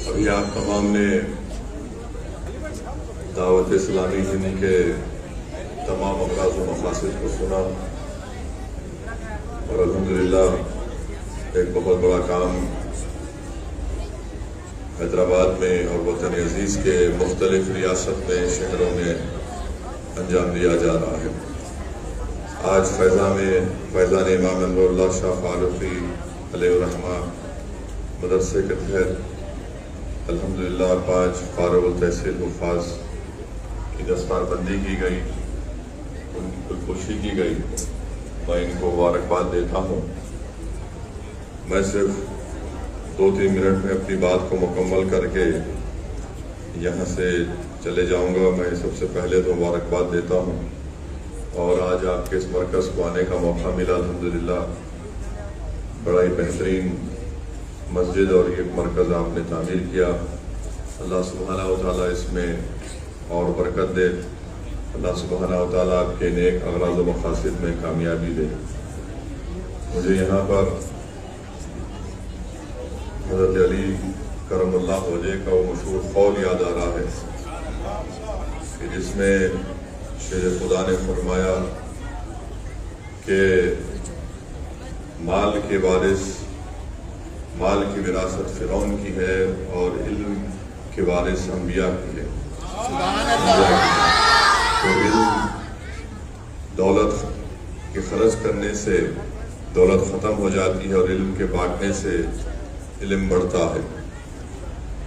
ابھی آپ تمام نے دعوت اسلامی ہند کے تمام اغراض و مقاصد کو سنا اور الحمدللہ ایک بہت بڑا کام حیدرآباد میں اور وطن عزیز کے مختلف ریاست میں شہروں میں انجام دیا جا رہا ہے۔ آج فیضان امام انور اللہ شاہ فاروقی علیہ الرحمہ مدرسے کے تحت الحمدللہ 5 فارغ التحصیل حفاظ کی دستار بندی کی گئی، ان کی خودکشی کی گئی۔ میں ان کو مبارکباد دیتا ہوں۔ میں صرف 2-3 منٹ میں اپنی بات کو مکمل کر کے یہاں سے چلے جاؤں گا۔ میں سب سے پہلے تو مبارکباد دیتا ہوں، اور آج آپ کے اس مرکز کو آنے کا موقع ملا الحمدللہ۔ بڑا ہی بہترین مسجد اور یہ مرکز آپ نے تعمیر کیا۔ اللہ سبحانہ و تعالیٰ اس میں اور برکت دے۔ اللہ سبحانہ و تعالیٰ آپ کے نیک اغراض و مقاصد میں کامیابی دے۔ مجھے یہاں پر حضرت علی کرم اللہ وجہ کا وہ مشہور قول یاد آ رہا ہے کہ جس میں شیر خدا نے فرمایا کہ مال کے وارث، مال کی وراثت فرعون کی ہے اور علم کے وارث انبیاء کی ہے۔ تو علم، دولت کے خرچ کرنے سے دولت ختم ہو جاتی ہے اور علم کے بانٹنے سے علم بڑھتا ہے۔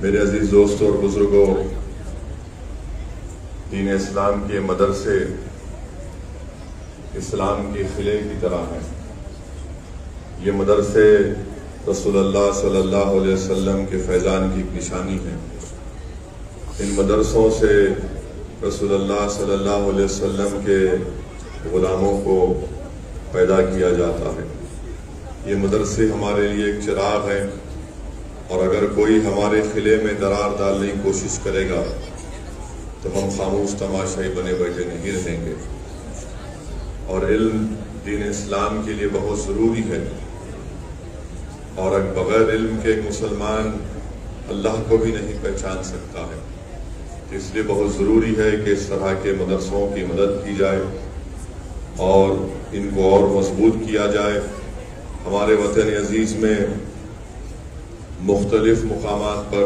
میرے عزیز دوستوں اور بزرگوں، دین اسلام کے مدرسے اسلام کے قلعے کی طرح ہیں۔ یہ مدرسے رسول اللہ صلی اللہ علیہ وسلم کے فیضان کی ایک نشانی ہے۔ ان مدرسوں سے رسول اللہ صلی اللہ علیہ وسلم کے غلاموں کو پیدا کیا جاتا ہے۔ یہ مدرسے ہمارے لیے ایک چراغ ہیں، اور اگر کوئی ہمارے قلعے میں درار ڈالنے کی کوشش کرے گا تو ہم خاموش تماشائی بنے بیٹھے نہیں رہیں گے۔ اور علم دین اسلام کے لیے بہت ضروری ہے، اور بغیر علم کے ایک مسلمان اللہ کو بھی نہیں پہچان سکتا ہے۔ اس لیے بہت ضروری ہے کہ اس طرح کے مدرسوں کی مدد کی جائے اور ان کو اور مضبوط کیا جائے۔ ہمارے وطن عزیز میں مختلف مقامات پر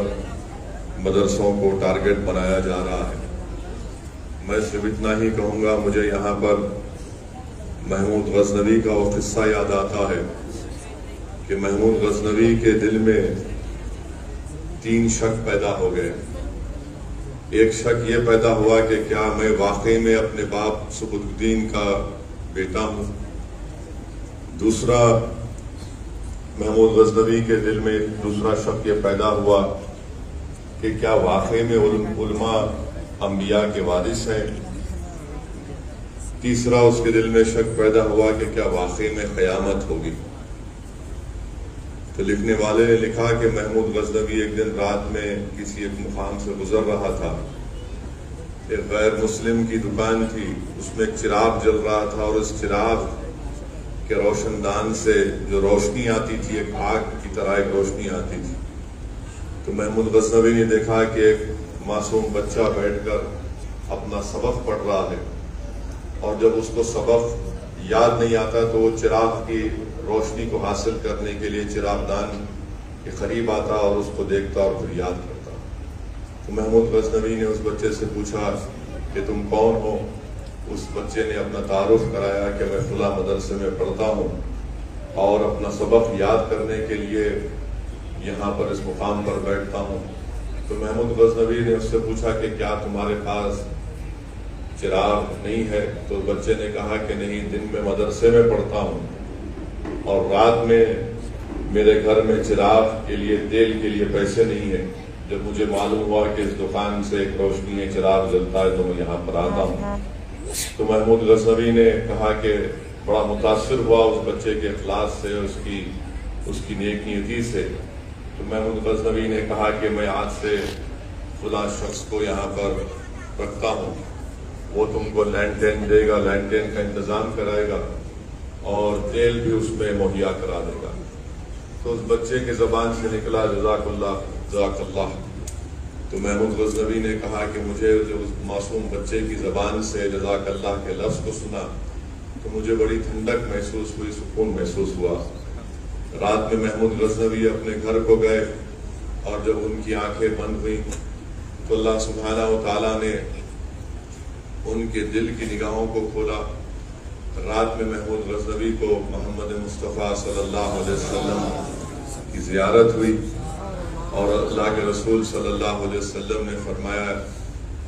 مدرسوں کو ٹارگٹ بنایا جا رہا ہے۔ میں صرف اتنا ہی کہوں گا، مجھے یہاں پر محمود غزنوی کا وہ قصہ یاد آتا ہے کہ محمود غزنوی کے دل میں 3 شک پیدا ہو گئے۔ ایک شک یہ پیدا ہوا کہ کیا میں واقعی میں اپنے باپ سبکت الدین کا بیٹا ہوں۔ دوسرا، محمود غزنوی کے دل میں دوسرا شک یہ پیدا ہوا کہ کیا واقعی میں علماء انبیاء کے وارث ہیں۔ تیسرا، اس کے دل میں شک پیدا ہوا کہ کیا واقعی میں قیامت ہوگی۔ تو لکھنے والے نے لکھا کہ محمود غزنوی ایک دن رات میں کسی ایک مقام سے گزر رہا تھا۔ ایک غیر مسلم کی دکان تھی، اس میں ایک چراغ جل رہا تھا، اور اس چراغ کے روشن دان سے جو روشنی آتی تھی، ایک آگ کی طرح ایک روشنی آتی تھی۔ تو محمود غزنوی نے دیکھا کہ ایک معصوم بچہ بیٹھ کر اپنا سبق پڑھ رہا ہے، اور جب اس کو سبق یاد نہیں آتا تو وہ چراغ کی روشنی کو حاصل کرنے کے لیے چراغ دان کے قریب آتا اور اس کو دیکھتا اور پھر یاد کرتا۔ تو محمود غزنوی نے اس بچے سے پوچھا کہ تم کون ہو؟ اس بچے نے اپنا تعارف کرایا کہ میں فلاں مدرسے میں پڑھتا ہوں اور اپنا سبق یاد کرنے کے لیے یہاں پر اس مقام پر بیٹھتا ہوں۔ تو محمود غزنوی نے اس سے پوچھا کہ کیا تمہارے پاس چراغ نہیں ہے؟ تو بچے نے کہا کہ نہیں، دن میں مدرسے میں پڑھتا ہوں اور رات میں میرے گھر میں چراغ کے لیے، تیل کے لیے پیسے نہیں ہیں۔ جب مجھے معلوم ہوا کہ اس دکان سے ایک روشنی ہے، چراغ جلتا ہے، تو میں یہاں پر آتا ہوں۔ تو محمود غزنوی نے کہا کہ بڑا متاثر ہوا اس بچے کے اخلاص سے، اس کی نیک نیتی سے۔ تو محمود غزنوی نے کہا کہ میں آج سے فلاں شخص کو یہاں پر رکھتا ہوں، وہ تم کو لینٹین دے گا، لینٹین کا انتظام کرائے گا اور تیل بھی اس میں مہیا کرا دے گا۔ تو اس بچے کی زبان سے نکلا جزاک اللہ جزاک اللہ۔ تو محمود غزنوی نے کہا کہ مجھے جو اس معصوم بچے کی زبان سے جزاک اللہ کے لفظ کو سنا تو مجھے بڑی ٹھنڈک محسوس ہوئی، سکون محسوس ہوا۔ رات میں محمود غزنوی اپنے گھر کو گئے اور جب ان کی آنکھیں بند ہوئیں تو اللہ سبحانہ و تعالیٰ نے ان کے دل کی نگاہوں کو کھولا۔ رات میں محمود غزنوی کو محمد مصطفیٰ صلی اللہ علیہ وسلم کی زیارت ہوئی اور اللہ کے رسول صلی اللہ علیہ وسلم نے فرمایا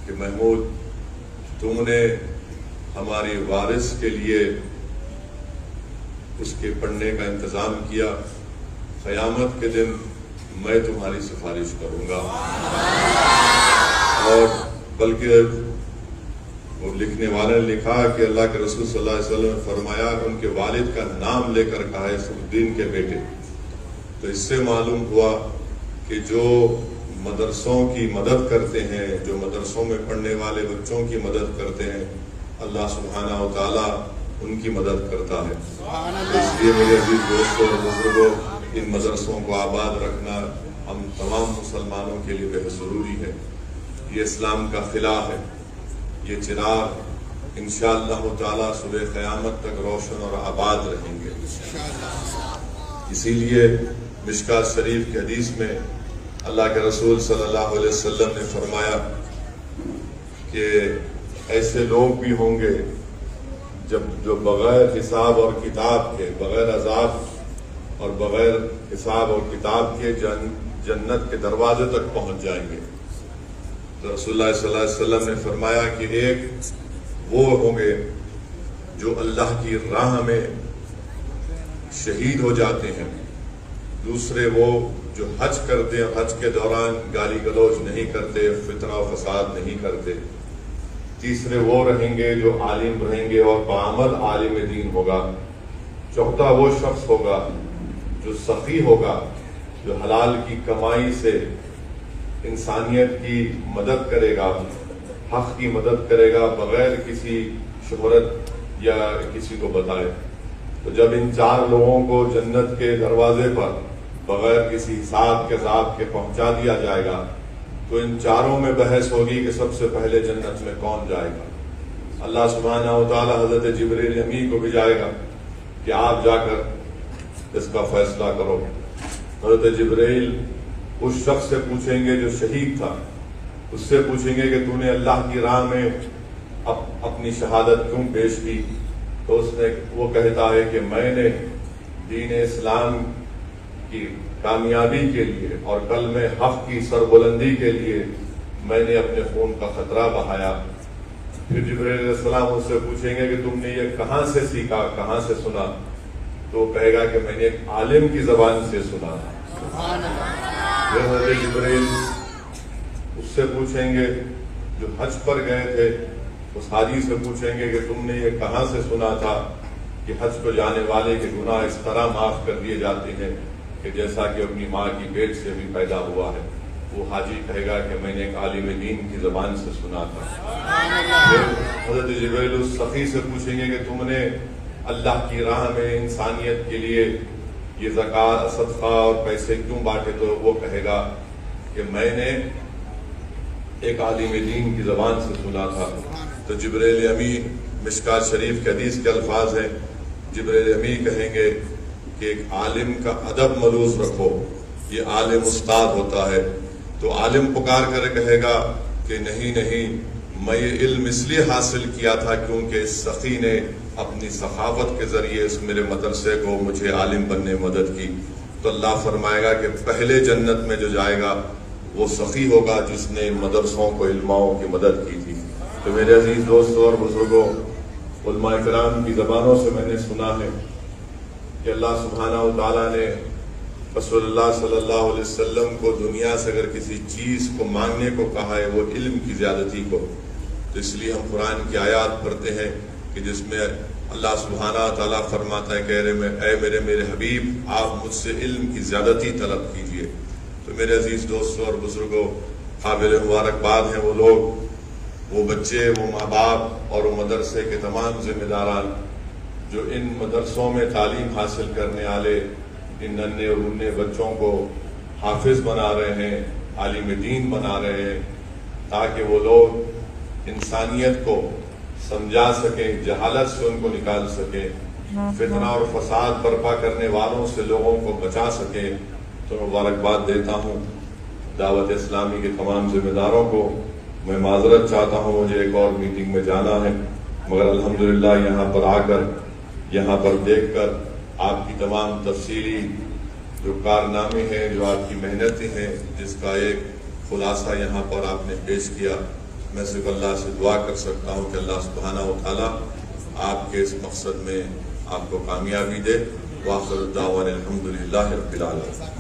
کہ محمود تم نے ہماری وارث کے لیے اس کے پڑھنے کا انتظام کیا، قیامت کے دن میں تمہاری سفارش کروں گا۔ اور بلکہ وہ لکھنے والے نے لکھا کہ اللہ کے رسول صلی اللہ علیہ وسلم نے فرمایا ان کے والد کا نام لے کر کہا ہے سعودین کے بیٹے۔ تو اس سے معلوم ہوا کہ جو مدرسوں کی مدد کرتے ہیں، جو مدرسوں میں پڑھنے والے بچوں کی مدد کرتے ہیں، اللہ سبحانہ و تعالیٰ ان کی مدد کرتا ہے۔ اس لیے میرے عزیز دوستوں اور بزرگوں، ان مدرسوں کو آباد رکھنا ہم تمام مسلمانوں کے لیے بہت ضروری ہے۔ یہ اسلام کا خلا ہے، یہ چراغ انشاءاللہ تعالیٰ صبح قیامت تک روشن اور آباد رہیں گے۔ اسی لیے مشکات شریف کی حدیث میں اللہ کے رسول صلی اللہ علیہ وسلم نے فرمایا کہ ایسے لوگ بھی ہوں گے جو بغیر حساب اور کتاب کے، بغیر عذاب اور بغیر حساب اور کتاب کے جنت کے دروازے تک پہنچ جائیں گے۔ تو رسول اللہ صلی اللہ علیہ وسلم نے فرمایا کہ ایک وہ ہوں گے جو اللہ کی راہ میں شہید ہو جاتے ہیں، دوسرے وہ جو حج کرتے ہیں، حج کے دوران گالی گلوچ نہیں کرتے، فتنہ و فساد نہیں کرتے، تیسرے وہ رہیں گے جو عالم رہیں گے اور بعمل عالم دین ہوگا، چوتھا وہ شخص ہوگا جو سخی ہوگا، جو حلال کی کمائی سے انسانیت کی مدد کرے گا، حق کی مدد کرے گا بغیر کسی شہرت یا کسی کو بتائے۔ تو جب ان چار لوگوں کو جنت کے دروازے پر بغیر کسی حساب کتاب کے پہنچا دیا جائے گا تو ان چاروں میں بحث ہوگی کہ سب سے پہلے جنت میں کون جائے گا۔ اللہ سبحانہ و تعالیٰ حضرت جبریل امی کو بھیجائے گا کہ آپ جا کر اس کا فیصلہ کرو۔ حضرت جبریل اس شخص سے پوچھیں گے جو شہید تھا، اس سے پوچھیں گے کہ تو نے اللہ کی راہ میں اپنی شہادت کیوں پیش کی؟ تو وہ کہتا ہے کہ میں نے دین اسلام کی کامیابی کے لیے اور کلمہ حق کی سربلندی کے لیے میں نے اپنے خون کا خطرہ بہایا۔ پھر جبریل علیہ السلام اس سے پوچھیں گے کہ تم نے یہ کہاں سے سیکھا، کہاں سے سنا؟ تو وہ کہے گا کہ میں نے ایک عالم کی زبان سے سنا۔ حضرت جبریل اس سے پوچھیں گے جو حج پر گئے تھے، اس حاجی سے پوچھیں گے کہ تم نے یہ کہاں سے سنا تھا کہ حج کو جانے والے کے گناہ اس طرح معاف کر دیے جاتے ہیں کہ جیسا کہ اپنی ماں کی پیٹ سے بھی پیدا ہوا ہے؟ وہ حاجی کہے گا کہ میں نے ایک عالم دین کی زبان سے سنا تھا۔ پھر حضرت جبریل اس سخی سے پوچھیں گے کہ تم نے اللہ کی راہ میں انسانیت کے لیے یہ زکوٰۃ، صدقہ اور پیسے کیوں بانٹے؟ تو وہ کہے گا کہ میں نے ایک عالم دین کی زبان سے سنا تھا۔ تو جبریل امی، مشکات شریف کے حدیث کے الفاظ ہیں، جبریل امی کہیں گے کہ ایک عالم کا ادب ملوث رکھو، یہ عالم استاد ہوتا ہے۔ تو عالم پکار کر کہے گا کہ نہیں، میں یہ علم اس لیے حاصل کیا تھا کیونکہ اس سخی نے اپنی سخاوت کے ذریعے اس میرے مدرسے کو مجھے عالم بننے میں مدد کی۔ تو اللہ فرمائے گا کہ پہلے جنت میں جو جائے گا وہ سخی ہوگا جس نے مدرسوں کو، علماؤں کی مدد کی تھی۔ تو میرے عزیز دوستوں اور بزرگوں، علماء کرام کی زبانوں سے میں نے سنا ہے کہ اللہ سبحانہ و تعالیٰ نے رسول اللہ صلی اللہ علیہ وسلم کو دنیا سے اگر کسی چیز کو مانگنے کو کہا ہے وہ علم کی زیادتی کو۔ تو اس لیے ہم قرآن کی آیات پڑھتے ہیں کہ جس میں اللہ سبحانہ تعالیٰ فرماتا ہے کہ اے میرے حبیب، آپ مجھ سے علم کی زیادتی طلب کیجئے۔ تو میرے عزیز دوستوں اور بزرگوں، قابل مبارکباد ہیں وہ لوگ، وہ بچے، وہ ماں باپ اور وہ مدرسے کے تمام ذمہ داران جو ان مدرسوں میں تعلیم حاصل کرنے والے ان ننھے اور منھے بچوں کو حافظ بنا رہے ہیں، عالم دین بنا رہے ہیں، تاکہ وہ لوگ انسانیت کو سمجھا سکیں، جہالت سے ان کو نکال سکیں، فتنہ اور فساد برپا کرنے والوں سے لوگوں کو بچا سکیں۔ تو مبارکباد دیتا ہوں دعوت اسلامی کے تمام ذمہ داروں کو۔ میں معذرت چاہتا ہوں، مجھے ایک اور میٹنگ میں جانا ہے، مگر الحمدللہ یہاں پر آ کر، یہاں پر دیکھ کر آپ کی تمام تفصیلی جو کارنامے ہیں، جو آپ کی محنتیں ہیں، جس کا ایک خلاصہ یہاں پر آپ نے پیش کیا، میں صرف اللہ سے دعا کر سکتا ہوں کہ اللہ سبحانہ و تعالیٰ آپ کے اس مقصد میں آپ کو کامیابی دے۔ وآخر دعوانا الحمدللہ رب العالمین۔